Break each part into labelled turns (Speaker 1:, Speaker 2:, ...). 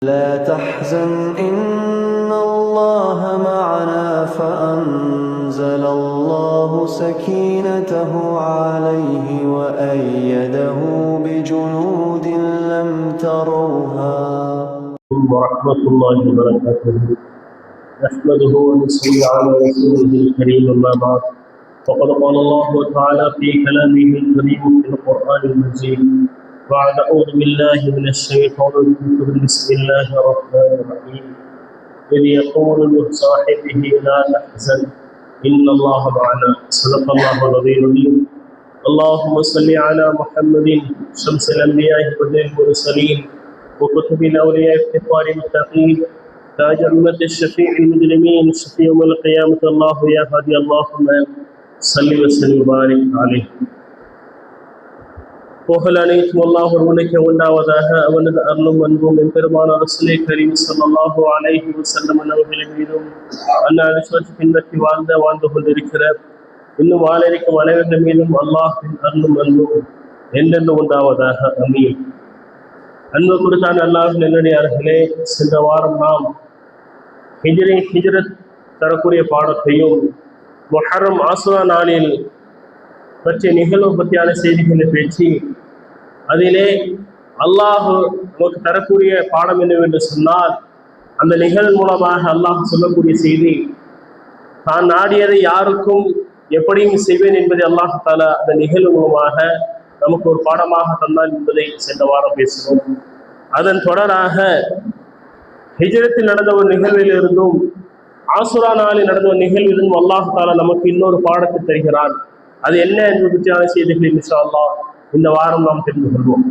Speaker 1: لا تحزن إن الله معنا فأنزل الله سكينته عليه وأيده بجنود لم تروها.
Speaker 2: ورحمة الله وبركاته. نحمده ونصلي على رسوله الكريم، أما بعد، فقد قال الله تعالى في كلامه الكريم في القرآن المجيد بعد أعوذ بالله من الشيطان الرجيم بسم الله الرحمن الرحيم إذ يقول لصاحبه لا تحزن إن الله معنا. صدق الله العظيم العظيم. اللهم صل على محمد شمس الأنبياء وبدر المرسلين وكتب الأولياء افتقار المتقين تاج أمة الشفيع المجرمين شفيع يوم القيامة الله يا هادي اللهم صل وسلم وبارك عليه. புகழ் அனைத்தும் அல்லாஹ் ஒருவனுக்கு உண்டாவதாக. அவனது அருளும் அன்பும் எம்பெருமான ரசூலே கரீம் ஸல்லல்லாஹு அலைஹி வஸல்லம் அவர்களின் மீதும் அல்லாஹ் விசுவாசி பின்பற்றி வாழ்ந்து கொண்டிருக்கிற இன்னும் வாழ இருக்கும் அனைவர்கள் மீதும் அல்லாஹின் அருளும் அன்பும் என்றென்று உண்டாவதாக. அமீன். அன்பு குறித்தான் அல்லாஹின் நல்லடியார்களே, சென்ற வாரம் நாம் ஹிஜ்ரத் தரக்கூடிய பாடத்தையும் முஹர்ரம் ஆசுரா நாளில் பற்றிய நிகழ்வு பற்றியான செய்திகளை பேச்சு, அதிலே அல்லாஹ் நமக்கு தரக்கூடிய பாடம் என்னவென்று சொன்னால், அந்த நிகழ்வு மூலமாக அல்லாஹ் சொல்லக்கூடிய செய்தி, தான் நாடியதை யாருக்கும் எப்படியும் செய்வேன் என்பதை அல்லாஹ் தஆலா அந்த நிகழ்வு மூலமாக நமக்கு ஒரு பாடமாக தந்தான் என்பதை சென்ற வாரம் பேசினோம். அதன் தொடராக ஹிஜ்ரத்தில் நடந்த ஒரு நிகழ்வில் இருந்தும் ஆசுரா நாளில் நடந்த ஒரு நிகழ்விலிருந்தும் அல்லாஹ் தஆலா நமக்கு இன்னொரு பாடத்தை தருகிறான். அது என்ன என்பது பற்றியான செய்திகளை இன்ஷா அல்லாஹ் இந்த வாரம் நாம் தெரிந்து கொள்வோம்.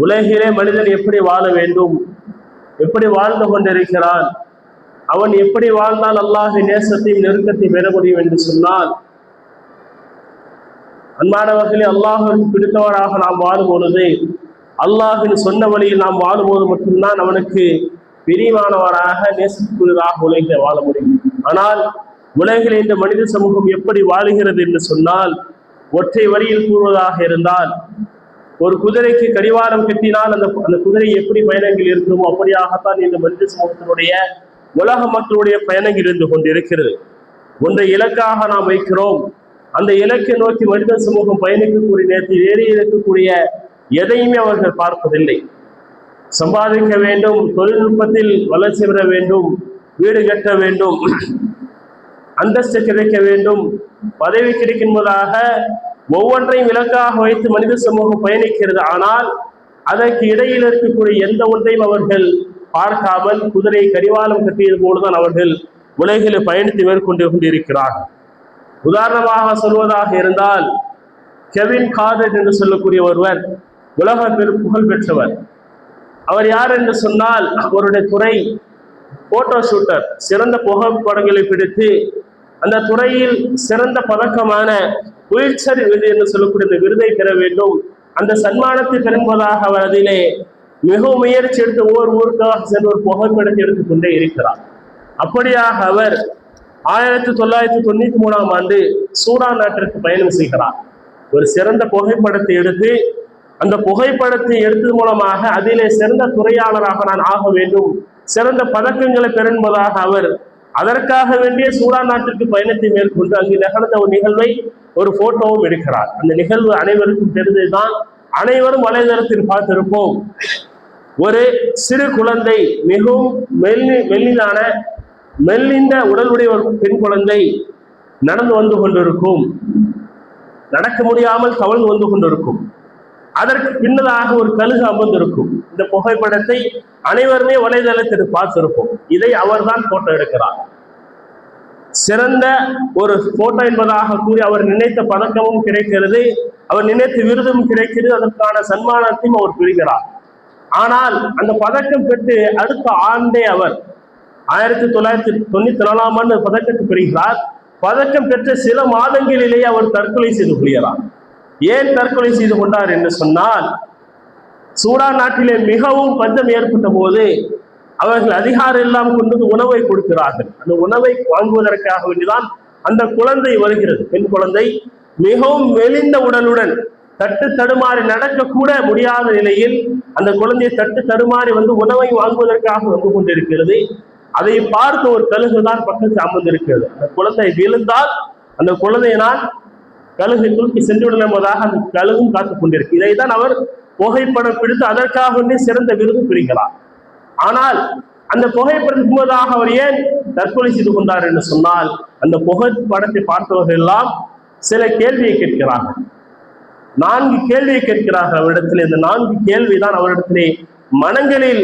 Speaker 2: உலகிலே மனிதன் எப்படி வாழ வேண்டும், எப்படி வாழ்ந்து கொண்டிருக்கிறான், அவன் எப்படி வாழ்ந்தால் அல்லாஹ்வின் நேசத்தையும் நெருக்கத்தையும் பெற முடியும் என்று சொன்னால், அன்பானவர்களே, அல்லாஹ்விற்கு பிடித்தவராக நாம் வாழும் பொழுது, அல்லாஹ்வின் சொன்ன வழியில் நாம் வாழும்போது மட்டும்தான் அவனுக்கு பிரியமானவராக நேசத்துக்குரியதாக உலகிலே வாழ முடியும். ஆனால் உலகில் இந்த மனித சமூகம் எப்படி வாழுகிறது என்று சொன்னால், ஒற்றை வரியில் கூறுவதாக இருந்தால், ஒரு குதிரைக்கு கடிவாரம் கட்டினால் அந்த குதிரை எப்படி பயணங்கள் இருக்குமோ அப்படியாகத்தான் இந்த மனித சமூகத்தினுடைய உலக மக்களுடைய பயணங்கள் இருந்து கொண்டிருக்கிறது. ஒன்றை இலக்காக நாம் வைக்கிறோம், அந்த இலக்கை நோக்கி மனித சமூகம் பயணிக்கக்கூடிய நேரத்தில் ஏறி இருக்கக்கூடிய எதையுமே அவர்கள் பார்ப்பதில்லை. சம்பாதிக்க வேண்டும், தொழில்நுட்பத்தில் வளர்ச்சி பெற வேண்டும், வீடு கட்ட வேண்டும், அந்தஸ்து கிடைக்க வேண்டும், பதவி கிடைக்கும்போதாக ஒவ்வொன்றையும் இலக்காக வைத்து மனித சமூகம் பயணிக்கிறது. ஆனால் அதற்கு இடையில் இருக்கக்கூடிய எந்த ஒன்றையும் அவர்கள் பார்க்காமல் குதிரை கடிவாளம் கட்டியது போலதான் அவர்கள் உலகில் பயணித்து மேற்கொண்டு கொண்டிருக்கிறார்கள். உதாரணமாக சொல்வதாக இருந்தால், கெவின் கார்டர் என்று சொல்லக்கூடிய ஒருவர் உலக புகழ் பெற்றவர். அவர் யார் என்று சொன்னால், அவருடைய துறை போட்டோ ஷூட்டர். சிறந்த புகைப்படங்களை பிடித்து அந்த துறையில் சிறந்த பதக்கமான புலிட்சர் விருது என்று சொல்லக்கூடிய இந்த விருதை பெற வேண்டும், அந்த சன்மானத்தை பெறுவதாக அவர் அதிலே மிகவும் முயற்சி எடுத்து ஒவ்வொரு ஊருக்காக சென்று ஒரு புகைப்படத்தை எடுத்துக்கொண்டே இருக்கிறார். அப்படியாக அவர் 1993ஆம் ஆண்டு சூடான் நாட்டிற்கு பயணம் செய்கிறார். ஒரு சிறந்த புகைப்படத்தை எடுத்து அந்த புகைப்படத்தை எடுத்தது மூலமாக அதிலே சிறந்த துறையாளராக நான் ஆக வேண்டும், சிறந்த பதக்கங்களை பெறுவதாக அவர் அதற்காக வேண்டிய சூடான் நாட்டிற்கு பயணத்தை மேற்கொண்டு அங்கு நிகழ்ந்த ஒரு நிகழ்வை ஒரு போட்டோவும் எடுக்கிறார். அந்த நிகழ்வு அனைவருக்கும் தெரிந்ததுதான், அனைவரும் வலைதளத்தில் பார்த்திருப்போம். ஒரு சிறு குழந்தை, மிகவும் மெல்லிந்த உடலுடைய ஒரு பெண் குழந்தை நடந்து வந்து கொண்டிருக்கும், நடக்க முடியாமல் தவழ்ந்து வந்து கொண்டிருக்கும். அதற்கு பின்னதாக ஒரு கழுகு அமர்ந்திருக்கும். இந்த புகைப்படத்தை அனைவருமே வலைதளத்தில் பார்த்திருப்போம். இதை அவர்தான் போட்டோ எடுக்கிறார். சிறந்த ஒரு போட்டோ என்பதாக கூறி அவர் நினைத்த பதக்கமும் கிடைக்கிறது, அவர் நினைத்த விருதும் கிடைக்கிறது, அதற்கான சன்மானத்தையும் அவர் பெறுகிறார். ஆனால் அந்த பதக்கம் பெற்று அடுத்த ஆண்டே அவர் 1994ஆம் ஆண்டு பதக்கத்தை பெறுகிறார். பதக்கம் பெற்ற சில மாதங்களிலேயே அவர் தற்கொலை செய்து கொள்கிறார். ஏன் தற்கொலை செய்து கொண்டார் என்று சொன்னால், சூடான் நாட்டிலே மிகவும் பஞ்சம் ஏற்பட்ட போது அவர்கள் அதிகாரம் எல்லாம் கொண்டு உணவை கொடுக்கிறார்கள். அந்த உணவை வாங்குவதற்காக வேண்டிதான் அந்த குழந்தை வருகிறது. பெண் குழந்தை மிகவும் மெலிந்த உடலுடன் தட்டு தடுமாறி நடக்கக்கூட முடியாத நிலையில் அந்த குழந்தையை தட்டு தடுமாறி உணவை வாங்குவதற்காக வந்து கொண்டிருக்கிறது. அதை பார்த்து ஒரு கழுகு தான் பக்கத்தில் அமர்ந்திருக்கிறது. அந்த குழந்தை விழுந்தால் அந்த குழந்தையை நான் கழுகு தூக்கி சென்றுவிடும் என்பதாக அந்த கழுகும் காத்துக் கொண்டிருக்கு. இதைதான் அவர் புகைப்படம் பிடித்து அதற்காக சிறந்த விருது பிடிக்கலாம். ஆனால் அந்த புகைப்படத்துக்கு முன்பதாக அவர் ஏன் தற்கொலை செய்து கொண்டார் என்று சொன்னால், அந்த புகைப்படத்தை பார்த்தவர்கள் எல்லாம் சில கேள்வியை கேட்கிறார்கள். 4 கேள்வியை கேட்கிறார்கள் அவரிடத்திலே. இந்த 4 கேள்விதான் அவரிடத்திலே மனங்களில்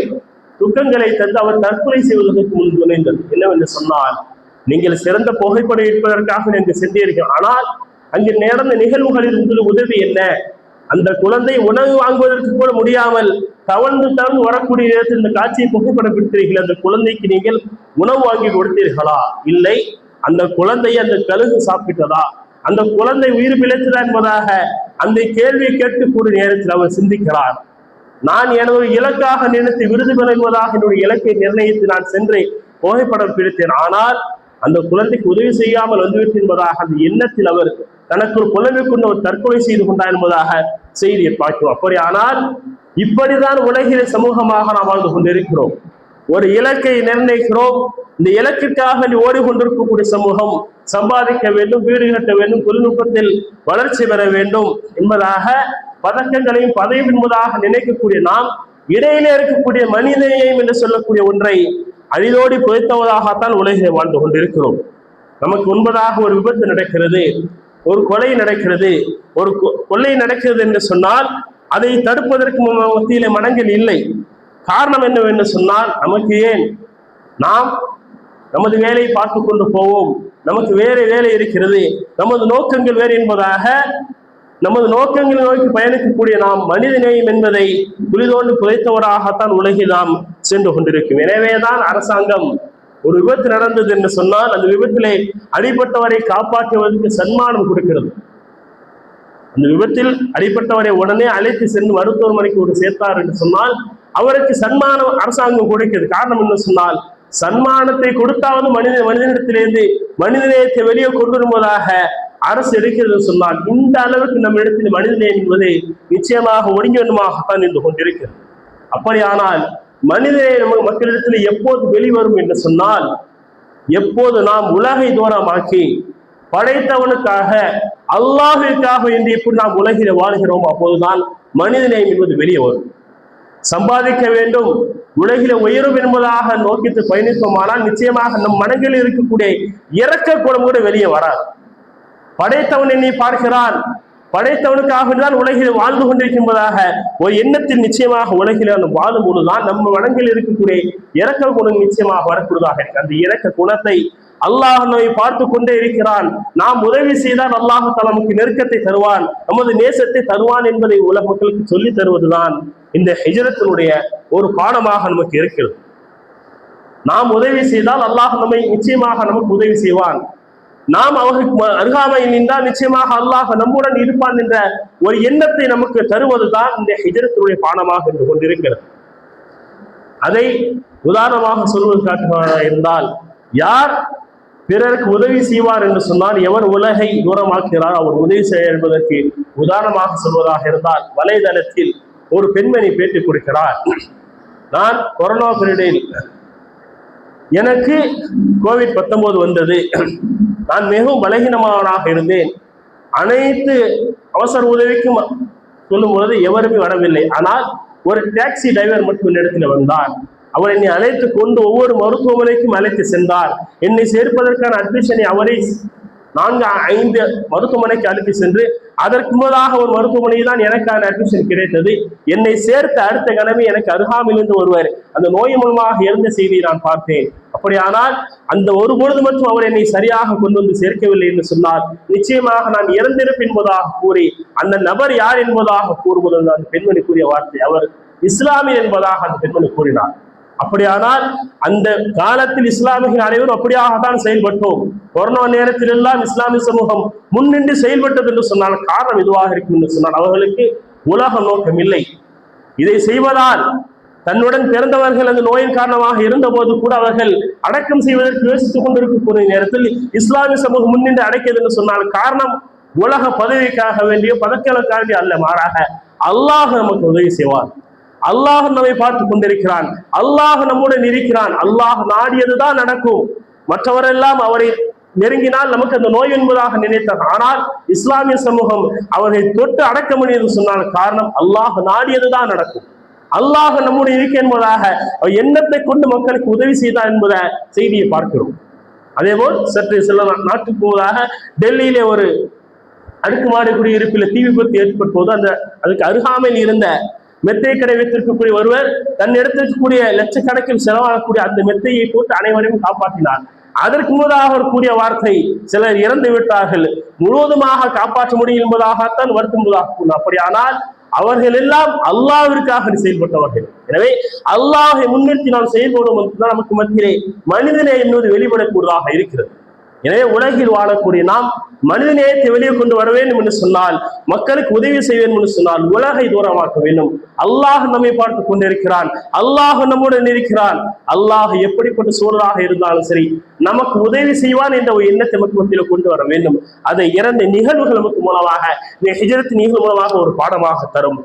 Speaker 2: துக்கங்களை தந்து அவர் தற்கொலை செய்வதற்கு முன் நுழைந்தது. என்னவென்று சொன்னால், நீங்கள் சிறந்த புகைப்படம் எடுப்பதற்காக நீங்கள் சென்றீர்கள், ஆனால் அங்கு நடந்த நிகழ்வுகளில் உங்களுக்கு உதவி என்ன? அந்த குழந்தை உணவு வாங்குவதற்கு கூட முடியாமல் தவழ்ந்து வரக்கூடிய நேரத்தில் இந்த காட்சியை புகைப்படம் பிடித்தீர்கள். அந்த குழந்தைக்கு நீங்கள் உணவு வாங்கி கொடுத்தீர்களா? இல்லை. அந்த குழந்தையை அந்த கழுகு சாப்பிட்டதா? அந்த குழந்தை உயிர் பிழைத்ததா என்பதாக அந்த கேள்வியை கேட்கக்கூடிய நேரத்தில் அவர் சிந்திக்கிறார். நான் எனது இலக்காக நினைத்து விருது பெறுவதாக என்னுடைய இலக்கை நிர்ணயித்து நான் சென்று புகைப்படம் பிடித்தேன். ஆனால் அந்த குழந்தைக்கு உதவி செய்யாமல் வந்துவிட்டு என்பதாக அந்த எண்ணத்தில் அவர் தனக்கு ஒரு குழந்தை கொண்டு ஒரு தற்கொலை செய்து கொண்டார் என்பதாக செய்தியை பார்க்கிறோம். அப்படி ஆனால் இப்படிதான் உலகிலே சமூகமாக நாம் வாழ்ந்து கொண்டிருக்கிறோம். ஒரு இலக்கை நிர்ணயிக்கிறோம். இந்த இலக்கிற்காக ஓடிக்கொண்டிருக்கக்கூடிய சமூகம் சம்பாதிக்க வேண்டும், வீடு கட்ட வேண்டும், தொழில்நுட்பத்தில் வளர்ச்சி பெற வேண்டும் என்பதாக பதக்கங்களையும் பதவியும் என்பதாக நினைக்கக்கூடிய நாம் இடையிலே இருக்கக்கூடிய மனிதநேயம் என்று சொல்லக்கூடிய ஒன்றை அழிதோடி புதைத்தவதாகத்தான் உலகிலே வாழ்ந்து கொண்டிருக்கிறோம். நமக்கு முன்பதாக ஒரு விபத்து நடக்கிறது, ஒரு கொலை நடக்கிறது, ஒரு கொள்ளை நடக்கிறது என்று சொன்னால் அதை தடுப்பதற்கு மத்தியிலே மனங்கள் இல்லை. காரணம் என்னவென்று சொன்னால், நமக்கு ஏன் நாம் நமது வேலையை பார்த்து கொண்டு போவோம், நமக்கு வேறு வேலை இருக்கிறது, நமது நோக்கங்கள் வேறு என்பதாக நமது நோக்கங்களை நோக்கி பயணிக்கக்கூடிய நாம் மனிதநேயம் என்பதை புலிதோண்டு புதைத்தவராகத்தான் உலகில் நாம் சென்று கொண்டிருக்கும். எனவேதான் அரசாங்கம் ஒரு விபத்து நடந்தது என்று சொன்னால் அந்த விபத்திலே அடிபட்டவரை காப்பாற்றுவதற்கு சன்மானம் கொடுக்கிறது. அந்த விபத்தில் அடிபட்டவரை உடனே அழைத்து சென்று மருத்துவமனைக்கு ஒரு சேர்த்தார் என்று சொன்னால் அவருக்கு சன்மானம் அரசாங்கம் கொடுக்கிறது. காரணம் என்ன சொன்னால், சன்மானத்தை கொடுத்தாவது மனிதனிடத்திலிருந்து மனிதநேயத்தை வெளியே கொண்டு வருவதாக அரசு எடுக்கிறது சொன்னால், இந்த அளவுக்கு நம்ம இடத்தில் மனிதநேயம் என்பது நிச்சயமாக ஒடுங்கியமாகத்தான் இருந்து கொண்டிருக்கிறது. அப்படியானால் மனிதநேய மக்களிடத்தில் எப்போது வெளிவரும் என்று சொன்னால், எப்போது நாம் உலகை தூரமாக்கி படைத்தவனுக்காக அல்லாஹ்விற்காக என்று இப்படி நாம் உலகில் வாழ்கிறோம், அப்போதுதான் மனிதநேயம் என்பது வெளியே வரும். சம்பாதிக்க வேண்டும், உலகில உயரும் என்பதாக நோக்கித்து பயணித்தோமானால் நிச்சயமாக நம் மனங்களில் இருக்கக்கூடிய இறக்க குணம் கூட வெளியே வராது. படைத்தவன் என்னை பார்க்கிறான், படைத்தவனுக்காக தான் உலகில் வாழ்ந்து கொண்டிருக்கின்றதாக ஒரு எண்ணத்தில் நிச்சயமாக உலகில் வாழும் பொழுதுதான் நம்ம மனங்களில் இருக்கக்கூடிய இறக்க குணம் நிச்சயமாக வரக்கூடியதாக இருக்கு. அந்த இறக்க குணத்தை அல்லாஹ் நம்மை பார்த்து கொண்டே இருக்கிறான். நாம் உதவி செய்தால் அல்லாஹ் நமக்கு நெருக்கத்தை தருவான், நமது நேசத்தை தருவான் என்பதை உலக மக்களுக்கு சொல்லி தருவதுதான் இந்த ஹிஜ்ரத்தினுடைய ஒரு பாடமாக நமக்கு இருக்கிறது. நாம் உதவி செய்தால் அல்லாஹ் நம்மை நிச்சயமாக நமக்கு உதவி செய்வான். நாம் அவருக்கு அருகாமையில் நின்றால் நிச்சயமாக அல்லாஹ் நம்முடன் இருப்பான் என்ற ஒரு எண்ணத்தை நமக்கு தருவதுதான் இந்த ஹிஜ்ரத்தினுடைய பாடமாக இருந்து கொண்டிருக்கிறது. அதை உதாரணமாக சொல்வதற்காக இருந்தால், யார் பிறருக்கு உதவி செய்வார் என்று சொன்னால் எவர் உலகை தூரமாக்கிறார் அவர் உதவி செய்ய என்பதற்கு உதாரணமாக சொல்வதாக இருந்தால், வலைதளத்தில் ஒரு பெண்மணி பேட்டி கொடுக்கிறார். நான் கொரோனா பீரியடில் எனக்கு COVID-19 வந்தது, நான் மிகவும் பலகீனமானவனாக இருந்தேன், அனைத்து அவசர உதவிக்கும் சொல்லும் பொழுது எவருமே வரவில்லை. ஆனால் ஒரு டாக்ஸி டிரைவர் மட்டும் என்னிடத்தில் வந்தார். அவர் என்னை அழைத்து கொண்டு ஒவ்வொரு மருத்துவமனைக்கும் அழைத்து சென்றார். என்னை சேர்ப்பதற்கான அட்மிஷனை அவரை 4-5 மருத்துவமனைக்கு அழைத்து சென்று அதற்கு முன்னதாக ஒரு மருத்துவமனையில் தான் எனக்கான அட்மிஷன் கிடைத்தது. என்னை சேர்த்த அடுத்த கணமே எனக்கு அருகாமையிலிருந்து ஒருவர் அந்த நோய் மூலமாக இறந்த செய்தியை நான் பார்த்தேன். அப்படியானால் அந்த ஒரு பொழுது மட்டும் அவர் என்னை சரியாக கொண்டு வந்து சேர்க்கவில்லை என்று சொன்னால் நிச்சயமாக நான் இறந்திருப்பேன் என்பதாக கூறி அந்த நபர் யார் என்பதாக கூறுவது அந்த பெண்மணி கூறிய வார்த்தை, அவர் இஸ்லாமியர் என்பதாக அந்த பெண்மணி கூறினார். அப்படியானால் அந்த காலத்தில் இஸ்லாமியர்கள் அனைவரும் அப்படியாகத்தான் செயல்பட்டோம். கொரோனா நேரத்தில் எல்லாம் இஸ்லாமிய சமூகம் முன்னின்று செயல்பட்டது என்று சொன்னால் காரணம் இதுவாக இருக்கும் என்று சொன்னால் அவர்களுக்கு உலக நோக்கம் இல்லை. இதை செய்வதால் தன்னுடன் பிறந்தவர்கள் அந்த நோயின் காரணமாக இருந்த போது கூட அவர்கள் அடக்கம் செய்வதற்கு யோசித்துக் கொண்டிருக்கக்கூடிய நேரத்தில் இஸ்லாமிய சமூகம் முன்னின்று அடைக்கிறது என்று சொன்னால் காரணம் உலக பதவிக்காக வேண்டிய பதக்களுக்காக அல்ல, மாறாக அல்லாஹ் நமக்கு உதவி செய்வான். அல்லாஹ் நம்மை பார்த்து கொண்டிருக்கிறான், அல்லாஹ் நம்முடன் இருக்கிறான். அல்லாஹ் நாடியதுதான் நடக்கும். மற்றவரெல்லாம் அவரை நெருங்கினால் நமக்கு அந்த நோய் என்பதாக நினைத்தார். ஆனால் இஸ்லாமிய சமூகம் அவரை தொட்டு அடக்க முடியும் சொன்னால் காரணம் அல்லாஹ் நாடியதுதான் நடக்கும். அல்லாஹ் நம்முடைய இருக்க என்பதாக எண்ணத்தை கொண்டு மக்களுக்கு உதவி செய்தார் என்பத செய்தியை பார்க்கிறோம். அதே போல் சற்று சில நாட்டுக்கு போவதாக டெல்லியிலே ஒரு அடுக்குமாடி குடியிருப்பில் தீ விபத்து ஏற்பட்டபோது அதுக்கு அருகாமையில் இருந்த மெத்தை கடை வைத்திருக்கக்கூடிய ஒருவர் தன் இடத்திற்கக்கூடிய லட்சக்கணக்கில் செலவாகக்கூடிய அந்த மெத்தையை போட்டு அனைவரையும் காப்பாற்றினார். அதற்கு முன்னதாக அவர் கூறிய வார்த்தை, சிலர் இறந்து விட்டார்கள், முழுவதுமாக காப்பாற்ற முடியும் என்பதாகத்தான் வருத்துவதாக. அப்படியானால் அவர்கள் எல்லாம் அல்லாஹ்விற்காக செயல்பட்டவர்கள். எனவே அல்லாஹை முன்னிறுத்தி நாம் செயல்படும் நமக்கு மத்தியிலே மனிதனே என்பது வெளிப்படக்கூடியதாக இருக்கிறது. எனவே உலகில் வாழக்கூடிய நாம் மனித நேயத்தை வெளியே கொண்டு வர வேண்டும் என்று சொன்னால், மக்களுக்கு உதவி செய்ய வேண்டும் என்று சொன்னால் உலகை தூரமாக்க வேண்டும். அல்லாஹ் நம்மை பார்த்து கொண்டிருக்கிறான், அல்லாஹ் நம்முடன் இருக்கிறான். அல்லாஹ் எப்படிப்பட்ட சூழலாக இருந்தாலும் சரி நமக்கு உதவி செய்வான் என்ற ஒரு எண்ணத்தை நமக்கு மத்தியில் கொண்டு வர வேண்டும். அதை இரண்டு நிகழ்வுகள் நமக்கு மூலமாக, ஹிஜ்ரத் நிகழ்வு மூலமாக ஒரு பாடமாக தரும்.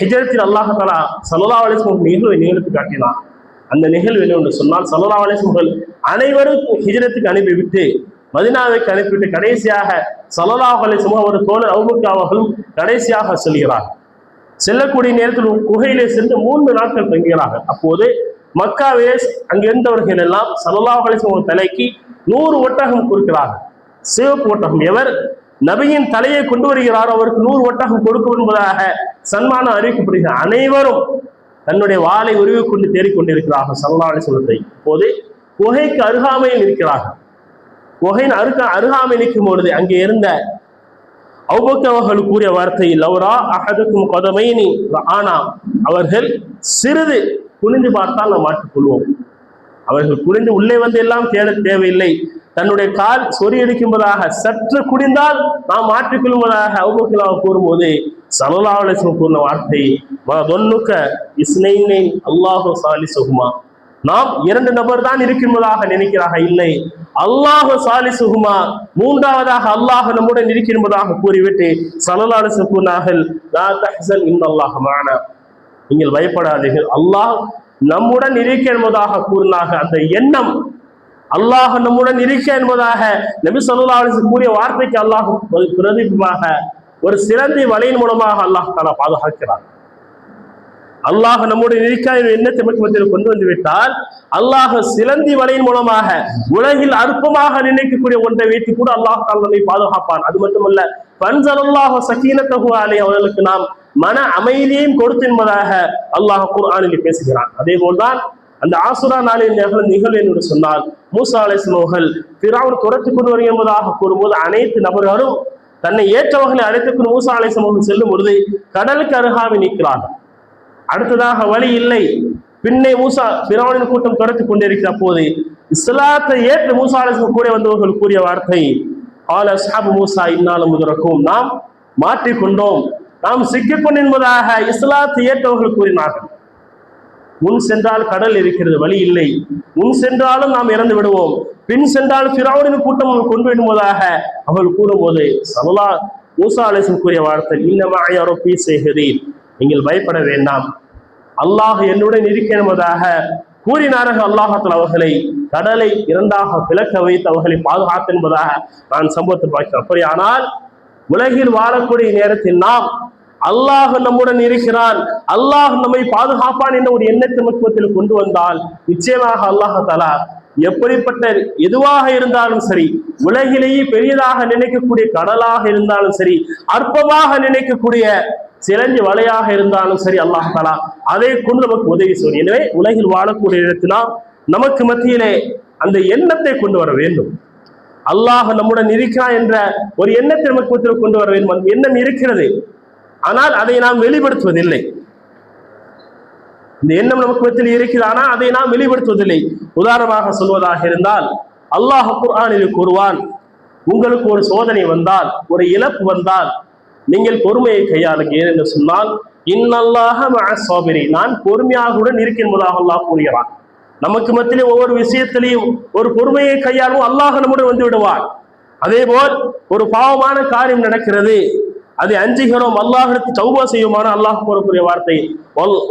Speaker 2: ஹிஜ்ரத்தில் அல்லாஹ் தஆலா ஸல்லல்லாஹு அலைஹி வஸல்லம் நிகழ்வை நிகழ்த்தி காட்டினான். அந்த நிகழ்வு என்று சொன்னால், ஸல்லல்லாஹு அலைஹி வஸல்லம் அனைவரும் ஹிஜ்ரத்துக்கு அனுப்பிவிட்டு மதீனாவுக்கு அனுப்பிவிட்டு கடைசியாக ஸல்லல்லாஹு அலைஹி வஸல்லம் ஒரு தோழர் அபூபக்கர் அவர்களும் கடைசியாக செல்கிறார். செல்லக்கூடிய நேரத்தில் குகையிலே சென்று 3 நாட்கள் தங்குகிறார்கள். அப்போது மக்காவிலே அங்கிருந்தவர்கள் எல்லாம் ஸல்லல்லாஹு அலைஹி வஸல்லம் தலைக்கு 100 ஒட்டகம் கொடுக்கிறார்கள். சிவப்பு ஒட்டகம். எவர் நபியின் தலையை கொண்டு வருகிறாரோ அவருக்கு 100 ஒட்டகம் கொடுக்கும் என்பதாக சன்மானம் அறிவிக்கப்படுகிற அனைவரும் தன்னுடைய வாளை உருவி கொண்டு தேடிக்கொண்டிருக்கிறார்கள் ஸல்லல்லாஹு அலைஹி வஸல்லம். இப்போது குகைக்கு அருகாமையில் இருக்கிறார்கள். குகையின் அருகாமை நிற்கும் பொழுது அங்கே இருந்த அபூபக்கர் அவர்கள் கூறிய வார்த்தை, லவ்ரா அஹதுக்கும் கதமைனி ஆனா, அவர்கள் சிறிது குனிந்து பார்த்தால் நாம் மாற்றிக்கொள்வோம். அவர்கள் குனிந்து உள்ளே வந்து எல்லாம் தேட தேவையில்லை. தன்னுடைய கால் சொறியடிக்கும்பதாக சற்று குடிந்தால் நாம் மாற்றிக்கொள்வதாக அபூபக்கர் கூறும்போது ஸல்லல்லாஹு அலைஹி வஸல்லம் கூறின வார்த்தை, வதன்னுக இஸ்னைனைன் அல்லாஹு சாலிசுஹுமா, நாம் 2 நபர் தான் இருக்கின்றதாக நினைக்கிறாக, இல்லை அல்லாஹு சாலிசுஹுமா, மூன்றாவதாக அல்லாஹ் நம்முடன் இருக்கின்றதாக கூறிவிட்டு ஸல்லல்லாஹு அலைஹி வஸல்லம் கூறினார்கள், லா தஹ்சன் இன்னல்லாஹ மஅனா, நீங்கள் பயப்படாதீர்கள், அல்லாஹ் நம்முடன் இருக்க என்பதாக கூறினார்கள். அந்த எண்ணம் அல்லாஹ் நம்முடன் இருக்க என்பதாக நபி ஸல்லல்லாஹு அலைஹி வஸல்லம் கூறிய வார்த்தைக்கு அல்லாஹ் பிரதிபமாக ஒரு சிறந்தி வலையின் மூலமாக அல்லாஹ் தஆலா பாதுகாக்கிறார். அல்லாஹ் நம்முடைய இருக்காத எண்ணத்தை மத்தியில் கொண்டு வந்து விட்டால் அல்லாஹ் சிலந்தி வலையின் மூலமாக உலகில் அற்பமாக நினைக்கக்கூடிய ஒன்றை வைத்து கூட அல்லாஹ் தஆலா நம்மை பாதுகாப்பான். அது மட்டுமல்ல, ஃபன்ஸலல்லாஹு ஸகீனத்தஹு அலைஹி, அவர்களுக்கு நாம் மன அமைதியையும் கொடுத்து என்பதாக அல்லாஹ் குர்ஆனில் பேசுகிறான். அதே போல்தான் அந்த ஆசுரா நாளின் நிகழ்வு என்று சொன்னால், மூசா அலைஹிஸ்ஸலாம் அவர்கள் ஃபிரௌன் துரத்தி கொண்டு வருகிறார் என்பதாக கூறும்போது அனைத்து நபர்களும் தன்னை ஏற்றவர்களை அழைத்துக்கொண்டு மூசா அலைஹிஸ்ஸலாம் அவர்கள் செல்லும் பொழுது கடலுக்கு அருகாமை நிற்கிறார்கள். அடுத்ததாக வழி இல்லை. பின்னே மூசா ஃபிரௌனின் கூட்டம் துரத்தி கொண்டிருக்கிற போது இஸ்லாத்தை ஏற்று மூசா அலைஹிஸ்ஸலாம் கூட வந்தவர்கள் கூறிய வார்த்தை, ஆல அஸ்ஹாபு மூசா இன்னால முதரக்கும், நாம் மாற்றிக்கொண்டோம், நாம் சிக்கிக்கொண்டு என்பதாக இஸ்லாத்தை ஏற்றவர்கள் கூறினார்கள். முன் சென்றால் கடல் இருக்கிறது, வழி இல்லை, முன் சென்றாலும் நாம் இறந்து விடுவோம், பின் சென்றால் ஃபிரௌனின் கூட்டம் கொண்டு விடுவதாக அவர்கள் கூறும்போது மூசா அலைஹிஸ்ஸலாம் கூறிய வார்த்தை, இன்னமா யரபி ஸஹீர், நீங்கள் பயப்பட வேண்டாம், அல்லாஹ் என்னுடன் இருக்க என்பதாக கூறினார்கள். அல்லாஹ் தஆலா அவர்களை கடலை 2ஆக பிளக்க வைத்து அவர்களை பாதுகாத்து என்பதாக நான் சம்பவத்தை பார்க்கிறேன். அப்படியானால் உலகில் வாழக்கூடிய நேரத்தில் நாம் அல்லாஹ் நம்முடன் இருக்கிறான், அல்லாஹ் நம்மை பாதுகாப்பான் என்ற ஒரு எண்ணத்தை மத்தியில் கொண்டு வந்தால் நிச்சயமாக அல்லாஹ் தஆலா எப்படிப்பட்ட எதுவாக இருந்தாலும் சரி, உலகிலேயே பெரியதாக நினைக்கக்கூடிய கடலாக இருந்தாலும் சரி, அற்பமாக நினைக்கக்கூடிய சிலஞ்சி வலையாக இருந்தாலும் சரி, அல்லாஹ் தஆலா அதை கொண்டு நமக்கு உதவி செய்யும். எனவே உலகில் வாழக்கூடிய இடத்தினால் நமக்கு மத்தியிலே அந்த எண்ணத்தை கொண்டு வர வேண்டும். அல்லாஹ் நம்முடன் இருக்கிறான் என்ற ஒரு எண்ணத்தை நமக்கு மத்தியில் கொண்டு வர வேண்டும். அந்த எண்ணம் இருக்கிறது, ஆனால் அதை நாம் வெளிப்படுத்துவதில்லை. இந்த எண்ணம் நமக்கு மத்தியில் இருக்கிறது, ஆனால் அதை நாம் வெளிப்படுத்துவதில்லை. உதாரணமாக சொல்வதாக இருந்தால், அல்லாஹ் குர்ஆனில் கூறுவான், உங்களுக்கு ஒரு சோதனை வந்தால், ஒரு இழப்பு வந்தால் நீங்கள் பொறுமையை கையாளுங்க. ஏனென்று சொன்னால், இன்னல்லாஹ மஅஸ் ஸாபிரீன், நான் பொறுமையாகவுடன் இருக்கின்றதாக அல்லாஹ் கூறுகிறான். நமக்கு மத்தியிலே ஒவ்வொரு விஷயத்திலையும் ஒரு பொறுமையை கையாளும், அல்லாஹ் நம்முடன் வந்து விடுவான். அதே போல் ஒரு பாவமான காரியம் நடக்கிறது, அதை அஞ்சுகிறோம், அல்லாஹ்விடத்தில் தௌபா செய்யுமான அல்லாஹ் கூறக்கூடிய வார்த்தை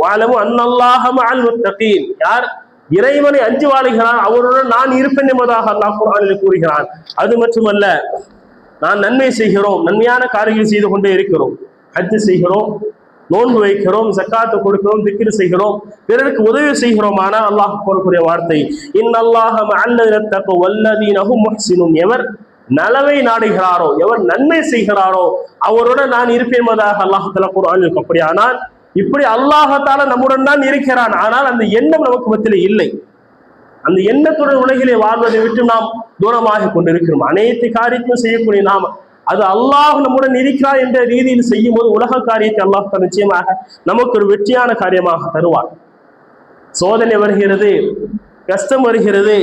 Speaker 2: வஅலமு அன்னல்லாஹ மஅல் முத்தகீன். யார் இறைவனை அஞ்சு வாழுகிறான் அவருடன் நான் இருப்பேன் என்பதாக அல்லாஹ் குர்ஆனில் கூறுகிறான். அது மட்டுமல்ல, நான் நன்மை செய்கிறோம், நன்மையான காரியங்கள் செய்து கொண்டே இருக்கிறோம், ஹஜ் செய்கிறோம், நோன்பு வைக்கிறோம், ஜக்காத்து கொடுக்கிறோம், திக்ர் செய்கிறோம், பிறருக்கு உதவி செய்கிறோம். ஆனால் அல்லாஹ் கூறக்கூடிய வார்த்தை இன்னல்லாஹ மஅல்லதீன தக்வா வல்லதீன ஹும் முஹ்ஸினூன். எவர் நலவை நாடுகிறாரோ, எவர் நன்மை செய்கிறாரோ அவருடன் நான் இருப்பேன் என்பதாக அல்லாஹ் தஆலா குர்ஆனில். அப்படியானால் இப்படி அல்லாஹ் தஆலா நம்முடன் தான் இருக்கிறான், ஆனால் அந்த எண்ணம் நமக்கு மத்தியில் இல்லை. அந்த எண்ணத்துடன் உலகிலே வாழ்வதை விட்டு நாம் தூரமாக கொண்டிருக்கிறோம். அனைத்து காரியத்தையும் செய்யக்கூடிய நாம் அது அல்லாஹ் நம்முடன் இருக்கிறார் என்ற ரீதியில் செய்யும் போது உலக காரியத்தை அல்லாஹ் நிச்சயமாக நமக்கு ஒரு வெற்றியான காரியமாக தருவார். சோதனை வருகிறது, கஷ்டம் வருகிறது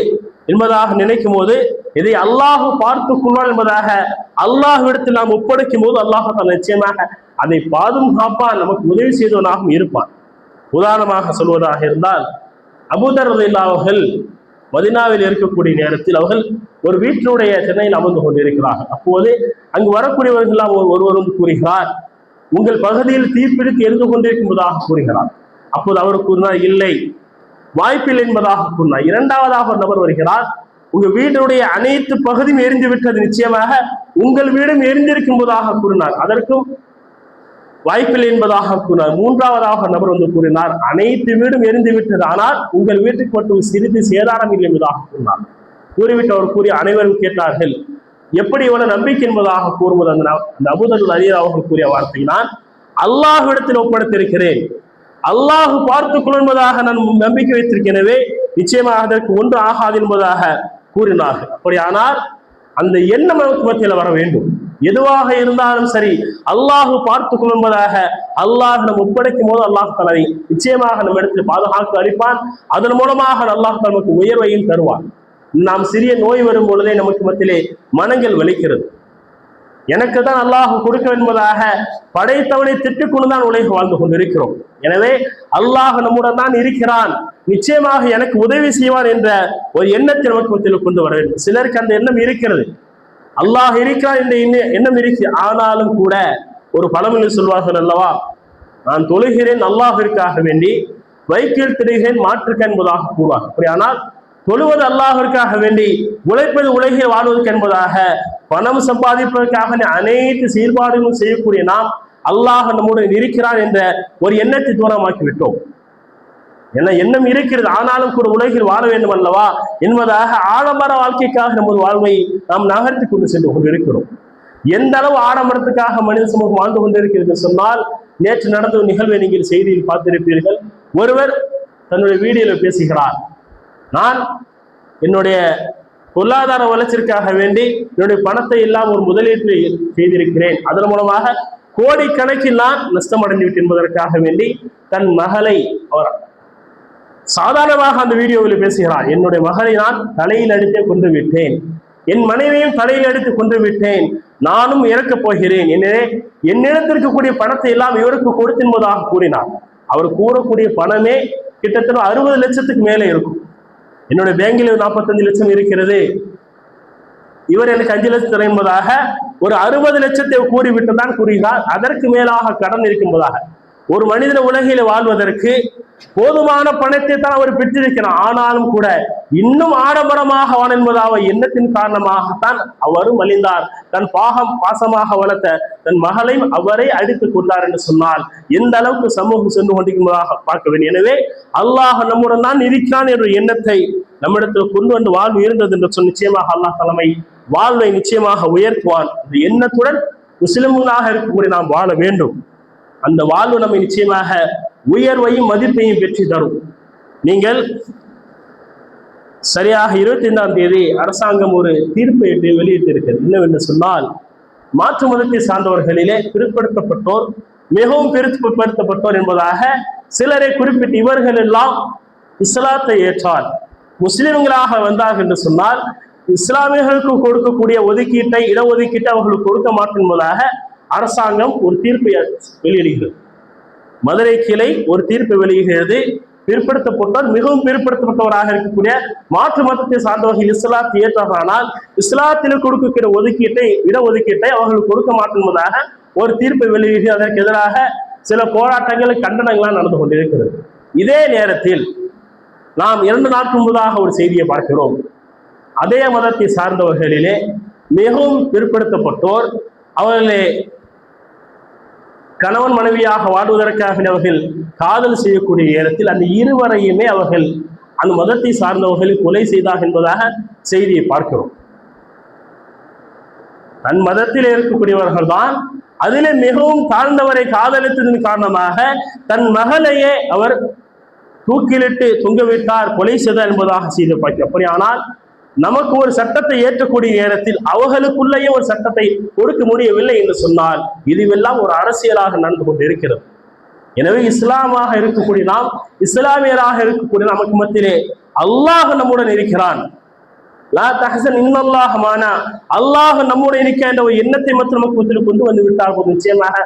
Speaker 2: என்பதாக நினைக்கும் போது இதை அல்லாஹ் பார்த்துக் கொள்வான் என்பதாக அல்லாஹ்விடத்தில் நாம் ஒப்படைக்கும் போது அல்லாஹ் நிச்சயமாக அதை பாதுகாப்பான், நமக்கு உதவி செய்தவனாகவும் இருப்பான். உதாரணமாக சொல்வதாக இருந்தால், அபூதர் ரலியல்லாஹு அவர்கள் மதீனாவில் இருக்கக்கூடிய நேரத்தில் அவர்கள் ஒரு வீட்டினுடைய திண்ணையில் அமர்ந்து கொண்டிருக்கிறார்கள். அப்போது அங்கு வரக்கூடியவர்கள் ஒருவர் வந்து கூறுகிறார், உங்கள் பகுதியில் தீப்பிடித்து எரிந்து கொண்டிருக்கும்பதாக கூறுகிறார். அப்போது அவர் கூறினார், இல்லை, வாய்ப்பில்லை என்பதாக கூறினார். இரண்டாவதாக ஒரு நபர் வருகிறார், உங்க வீடுடைய அனைத்து பகுதியும் எரிந்து விட்டது, நிச்சயமாக உங்கள் வீடும் எரிந்திருக்கும்போதாக கூறினார். அதற்கும் வாய்ப்பில்லை என்பதாக கூறினார். மூன்றாவதாக நபர் வந்து கூறினார், அனைத்து வீடும் எரிந்து விட்டது, ஆனால் உங்கள் வீட்டுக்கு மட்டும் சிறிது சேதாரம் இல்லை என்பதாக கூறினார். கூறிவிட்டு அவர் கூறிய அனைவரும் கேட்டார்கள், எப்படி இவ்வளவு நம்பிக்கை என்பதாக கூறுவது அந்த அபூதர் ரலியல்லாஹு அவர்கள் கூறிய வார்த்தை, நான் அல்லாஹ்விடத்தில் ஒப்படைத்திருக்கிறேன், அல்லாஹ் பார்த்துக் கொள்ளும் என்பதாக நான் நம்பிக்கை வைத்திருக்கிறேனவே நிச்சயமாக அதற்கு ஒன்று ஆகாது என்பதாக கூறினார்கள். அப்படியானால் அந்த எண்ணம் நமக்கு மத்தியில் வர வேண்டும். எதுவாக இருந்தாலும் சரி அல்லாஹ் பார்த்துக் கொள்ளும் என்பதாக அல்லாஹ் நம்ம ஒப்படைக்கும் போது அல்லாஹ் தஆலா நிச்சயமாக நம்ம இடத்தில் பாதுகாப்பு அளிப்பான். அதன் மூலமாக அல்லாஹ் நமக்கு உயர்வையும் தருவான். நாம் சிறிய நோய் வரும் பொழுதே நமக்கு மத்தியிலே மனங்கள் வலிக்கிறது, எனக்கு தான் அல்லாஹ் கொடுக்க என்பதாக படைத்தவனை திட்டுக்கொண்டு தான் உலகில் வாழ்ந்து கொண்டிருக்கிறோம். எனவே அல்லாஹ் நம்முடன் தான் இருக்கிறான், நிச்சயமாக எனக்கு உதவி செய்வான் என்ற ஒரு எண்ணத்தை நமக்கு மத்தியில் கொண்டு வர வேண்டும். சிலருக்கு அந்த எண்ணம் இருக்கிறது, அல்லாஹ் இருக்கிறான் என்ற எண்ணம் இருக்கு, ஆனாலும் கூட ஒரு பழமொழி சொல்வார்கள் அல்லவா, நான் தொழுகிறேன் அல்லாஹிற்காக வேண்டி, வைக்கில் திடுகிறேன் மாற்றுக்க என்பதாக கூறுவார். அப்படியானால் தொழுவது அல்லாஹிற்காக வேண்டி, உழைப்பது உலகில் வாழ்வதற்கு என்பதாக, பணம் சம்பாதிப்பதற்காக அனைத்து செயல்பாடுகளும் செய்யக்கூடிய நாம் அல்லாஹ் நம்முடன் இருக்கிறான் என்ற ஒரு எண்ணத்தை தூரமாக்கி விட்டோம். என்ன எண்ணம் இருக்கிறது, ஆனாலும் கூட உலகில் வாழ வேண்டும் அல்லவா என்பதாக ஆடம்பர வாழ்க்கைக்காக நமது வாழ்வை நாம் நகர்த்தி கொண்டு சென்று கொண்டிருக்கிறோம். எந்த அளவு ஆடம்பரத்துக்காக மனித சமூகம் வாழ்ந்து கொண்டிருக்கிறது சொன்னால், நேற்று நடந்த ஒரு நிகழ்வை நீங்கள் செய்தியில் பார்த்திருப்பீர்கள். ஒருவர் தன்னுடைய வீடியோவில் பேசுகிறார், நான் என்னுடைய பொருளாதார வளர்ச்சிக்காக வேண்டி என்னுடைய பணத்தை எல்லாம் ஒரு முதலீட்டு செய்திருக்கிறேன், அதன் மூலமாக கோடிக்கணக்கில் நான் நஷ்டம் அடைந்து விட்டு என்பதற்காக வேண்டி தன் மகளை அவர் சாதாரணமாக அந்த வீடியோவில் பேசுகிறார், என்னுடைய மகளை நான் தலையில் அடித்தே கொண்டு விட்டேன், என் மனைவியும் தலையில் அடித்து கொண்டு விட்டேன், நானும் இறக்கப் போகிறேன், எனவே என்னிடத்திற்கக்கூடிய பணத்தை எல்லாம் இவருக்கு கொடுத்தின்பதாக கூறினார். அவர் கூறக்கூடிய பணமே கிட்டத்தட்ட 60 லட்சத்துக்கு மேலே இருக்கும். என்னுடைய பேங்கில் 45 லட்சம் இருக்கிறது, இவர் எனக்கு 5 லட்சம் தரும் என்பதாக ஒரு 60 லட்சத்தை கூறிவிட்டுதான் கூறுகிறார். அதற்கு மேலாக கடன் இருக்கும்போதாக ஒரு மனிதன உலகில வாழ்வதற்கு போதுமான பணத்தை தான் அவர் பெற்றிருக்கிறார். ஆனாலும் கூட இன்னும் ஆடம்பரமாக வாழ என்பதாக எண்ணத்தின் காரணமாகத்தான் அவரும் அழிந்தார். தன் பாசமாக வளர்த்த தன் மகளையும் அவரை அடித்துக் கொண்டார் என்று சொன்னால் எந்த அளவுக்கு சமூகம் சென்று கொண்டிருப்பதாக பார்க்க வேண்டும். எனவே அல்லாஹ் நம்முடன் தான் இருக்கிறான் என்ற எண்ணத்தை நம்மிடத்தில் கொண்டு வந்து வாழ்வு இருந்தது என்று சொன்ன நிச்சயமாக அல்லாஹ் தலைமை வாழ்வை நிச்சயமாக உயர்த்துவான். இந்த எண்ணத்துடன் முஸ்லிம்களாக இருக்கக்கூடிய நாம் வாழ வேண்டும். அந்த வாழ்வு நம்மை நிச்சயமாக உயர்வையும் மதிப்பையும் பெற்று தரும். நீங்கள் சரியாக 25ஆம் தேதி அரசாங்கம் ஒரு தீர்ப்பை வெளியிட்டிருக்கிறது. என்னவென்று சொன்னால், மாற்று மதத்தை சார்ந்தவர்களிலே பிற்படுத்தப்பட்டோர், மிகவும் பிற்படுத்தப்பட்டோர் என்பதாக சிலரை குறிப்பிட்டு இவர்கள் எல்லாம் இஸ்லாத்தை ஏற்றால் முஸ்லிம்களாக வந்தார்கள் என்று சொன்னால் இஸ்லாமியர்களுக்கு கொடுக்கக்கூடிய ஒதுக்கீட்டை இடஒதுக்கீட்டை அவர்களுக்கு கொடுக்க மாட்டோம் என்பதாக அரசாங்கம் ஒரு தீர்ப்பை வெளியிடுகிறது. மதுரை கிளை ஒரு தீர்ப்பை வெளியிடுகிறது. பிற்படுத்தப்பட்டோர் மிகவும் பிற்படுத்தப்பட்டவராக இருக்கக்கூடிய மாற்று மதத்தை சார்ந்தவர்கள் இஸ்லாத்தை ஏற்றார்கள், இஸ்லாத்தில் கொடுக்கிற இடஒதுக்கீட்டை அவர்கள் கொடுக்க மாட்டோம் என்பதாக ஒரு தீர்ப்பை வெளியிட்டு அதற்கு எதிராக சில போராட்டங்கள் கண்டனங்களாக நடந்து கொண்டிருக்கிறது. இதே நேரத்தில் நாம் 2 நாட்கள் முன்பதாக ஒரு செய்தியை பார்க்கிறோம். அதே மதத்தை சார்ந்தவர்களிலே மிகவும் பிற்படுத்தப்பட்டோர் அவர்களே கணவன் மனைவியாக வாழ்வதற்காக அவர்கள் காதல் செய்யக்கூடிய நேரத்தில் அந்த இருவரையுமே அவர்கள் அந்த மதத்தை சார்ந்தவர்களை கொலை செய்தார் என்பதாக செய்தியை பார்க்கிறோம். தன் மதத்தில் இருக்கக்கூடியவர்கள் தான் அதிலே மிகவும் தாழ்ந்தவரை காதலித்ததன் காரணமாக தன் மகளையே அவர் தூக்கிலிட்டு தொங்கவிட்டார், கொலை செய்தார் என்பதாக செய்தி பார்க்கிறோம். அப்படியானால் நமக்கு ஒரு சட்டத்தை ஏற்றக்கூடிய நேரத்தில் அவர்களுக்குள்ளேயே ஒரு சட்டத்தை கொடுக்க முடியவில்லை என்று சொன்னால் இதுவெல்லாம் ஒரு அரசியலாக நடந்து கொண்டு இருக்கிறது. எனவே இஸ்லாமாக இருக்கக்கூடிய நாம், இஸ்லாமியராக இருக்கக்கூடிய நமக்கு மத்தியிலே அல்லாஹ் நம்முடன் இருக்கிறான். லா தஹ்சன் இன்னல்லாஹ் மானா, அல்லாஹ் நம்முடன் இருக்க என்ற ஒரு எண்ணத்தை மட்டும் நமக்கு மத்தியில் கொண்டு வந்து விட்டார். நிச்சயமாக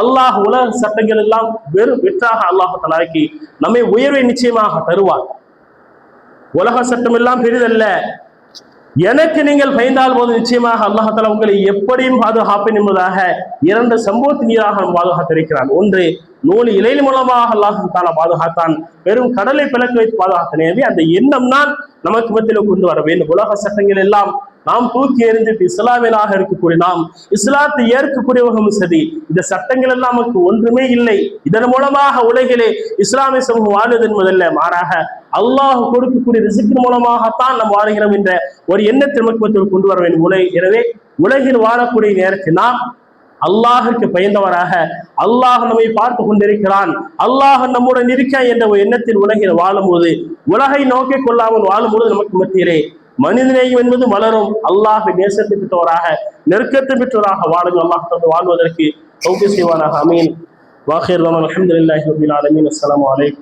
Speaker 2: அல்லாஹ் உலக சட்டங்கள் எல்லாம் வெறும் வெற்றாக அல்லாஹ் தஆலாக்கி நம்மை உயர்வை நிச்சயமாக தருவார். உலக சட்டம் எல்லாம் பெரிதல்ல, எனக்கு நீங்கள் பயந்தால் போது நிச்சயமாக அல்லாஹ் தஆலா உங்களை எப்படியும் பாதுகாப்பேன் என்பதாக 2 சம்பவத்தின் மீதாக பாதுகாத்திருக்கிறான். ஒன்று, நூல் இலையின் மூலமாக அல்லாஹ் தஆலா பாதுகாத்தான், பெரும் கடலை பிளக்க வைத்து பாதுகாத்தான். எனவே அந்த எண்ணம் தான் நமக்கு மத்தியில் கொண்டு வர வேண்டும். உலக சட்டங்கள் எல்லாம் நாம் தூக்கி எறிஞ்சிட்டு இஸ்லாமியனாக இருக்கக்கூடிய நாம், இஸ்லாத்தை ஏற்கக்கூடியவர்களும் சரி, இந்த சட்டங்கள் எல்லாம் நமக்கு ஒன்றுமே இல்லை. இதன் மூலமாக உலகிலே இஸ்லாமிய சமூகம் வாழ்வது என்பதல்ல, மாறாக அல்லாஹ் கொடுக்கக்கூடிய ரிஸ்கின் மூலமாகத்தான் நாம் வாழ்கிறோம் என்ற ஒரு எண்ணத்தை நமக்கு மத்தியில் கொண்டு வர வேண்டும். எனவே உலகில் வாழக்கூடிய நேரத்தில் நாம் அல்லாஹிற்கு பயந்தவராக, அல்லாஹ் நம்மை பார்த்து கொண்டிருக்கிறான், அல்லாஹ் நம்முடன் இருக்க என்ற ஒரு எண்ணத்தில் உலகில் வாழும்போது, உலகை நோக்கிக் கொள்ளாமல் வாழும்போது நமக்கு மத்தியிலே மனிதநேயம் என்பது மலரும். அல்லாஹ் நேசத்தை பெற்றவராக, நெருக்கத்தை பெற்றவராக வாழும். அல்லாஹ் தந்து வாழ்வதற்கு தௌஃபீக் செய்வானாக. ஆமீன். வாஹிர் அல்ஹம்துலில்லாஹி ரப்பில் ஆலமீன். அஸ்ஸலாமு அலைக்கும்.